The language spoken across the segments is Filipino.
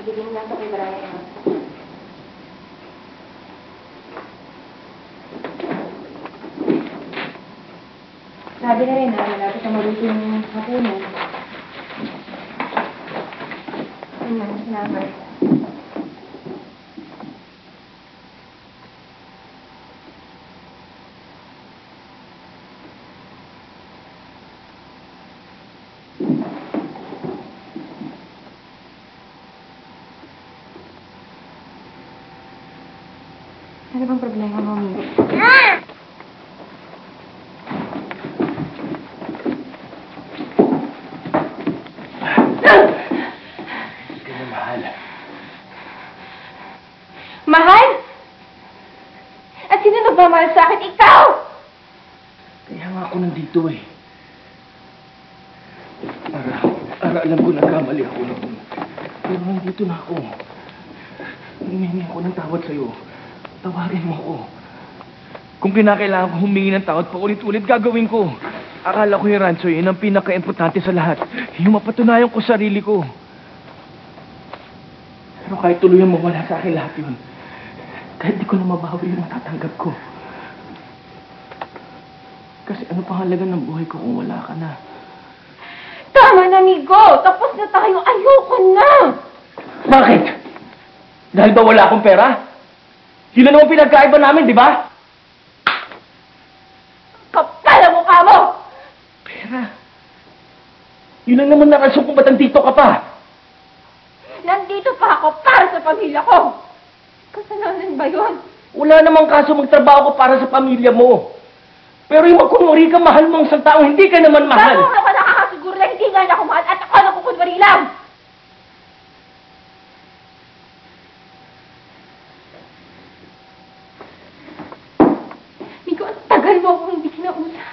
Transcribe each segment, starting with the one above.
Bigyan lang ito kay Brian. Sabi na rin na malapit na maluto yung hapunan. Ano, salamat. Ano bang problema mo, Mimi? Mahal. Mahal? At sino nagmamahal sa akin? Ikaw! Kaya nga ako nandito eh. Para alam ko nagkamali ako noon. Pero nandito na ako. Humingi ako ng tawad sa'yo. Tawagin mo ako. Kung kinakailangan ko humingi ng tawad pa ulit-ulit, gagawin ko. Akala ko yung Rancho, yun ang pinaka-importante sa lahat. Yung mapatunayan ko sarili ko. Pero kahit tuluyan mo, wala sa akin lahat yun. Kahit di ko na mabawi yung matatanggap ko. Kasi ano pang halaga ng buhay ko kung wala ka na? Tama na, amigo! Tapos na tayo! Ayoko na! Bakit? Dahil ba wala akong pera? Yun na naman pinagkaiba namin, di ba? Kapal ang mukha mo! Pera? Yun lang naman nakasok kung ba't nandito ka pa? Nandito pa ako para sa pamilya ko! Kasalanan ba yun? Wala namang kaso magtrabaho ko para sa pamilya mo. Pero yung magkunwari ka, mahal mo ang isang tao, hindi ka naman mahal. Bakit ako nakakasiguro na hindi nga niya ako mahal at ako nakukunwari lang? Miko, ang tagal mo akong hindi kinausap.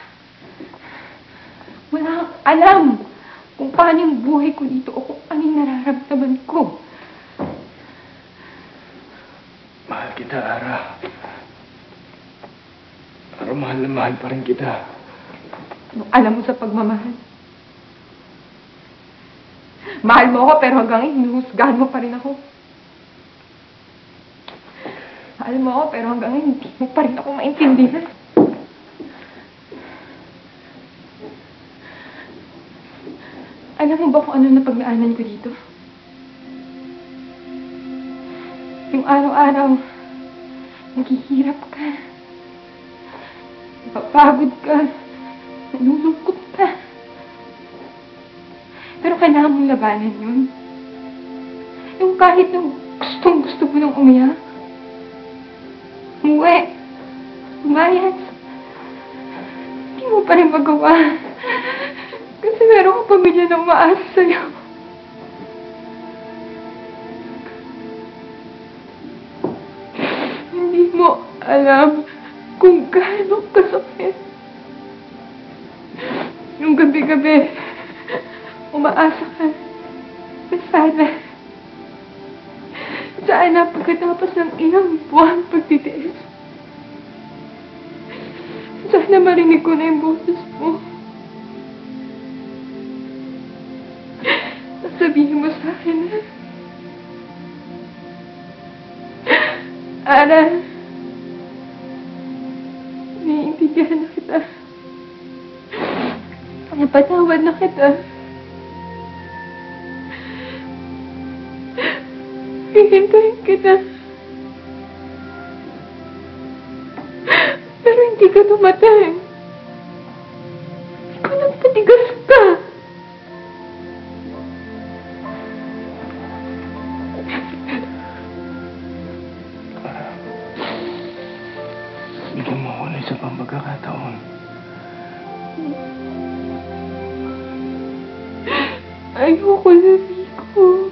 Wala kang alam kung paano yung buhay ko dito o kung ano yung nararamdaman ko. Mahal kita, Ara. Pero mahal na mahal pa rin kita. Anong alam mo sa pagmamahal? Mahal mo ako pero hanggang ngayon hinuhusgahan mo pa rin ako. Mahal mo ako pero hanggang ngayon hindi mo pa rin ako maintindihan. Alam mo ba kung ano na pagnaanan ko dito? Yung araw-araw, naghihirap ka. Napapagod ka. Nalulungkot ka. Pero kailangan mong labanan yun. Yung kahit nung gustong-gusto mo nang umiyak. Umuwi. Umayas. Hindi mo pa rin magawa. Kasi meron kang pamilya na umaasa sa'yo. Hindi mo alam kung gaano kasakit. Yung gabi-gabi, umaasa ka na sana pagkatapos ng ilang buwan pagtitiis, sana marinig ko na yung boses mo. Sabihin mo sa akin na, Ara, naiintindihan na kita. Napatawad na kita. Hihintayin kita. Pero hindi ka tumatay. Ikaw nagpatigas ka. Bigyan mo ako ng isa pang pagkakataon. Ayoko na, Miko.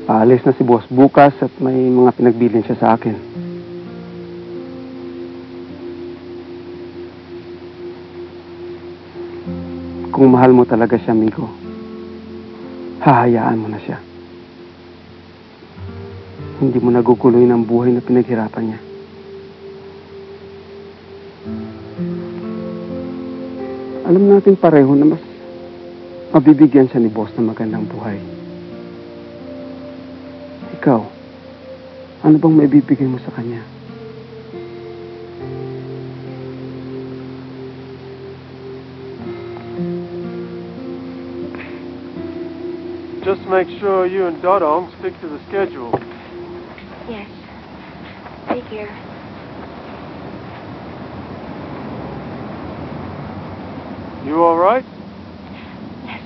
Paalis na si boss bukas at may mga pinagbilin siya sa akin. Kung mahal mo talaga siya, Miko, hahayaan mo na siya. Hindi mo naguguloy ng buhay na pinaghirapan niya. Alam natin pareho na mas mabibigyan siya ni boss ng magandang buhay. Ikaw, ano bang maibibigay mo sa kanya? Just make sure you and Dodong stick to the schedule. Yes. Take care. You all right? Yes.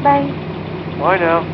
Bye. Bye now.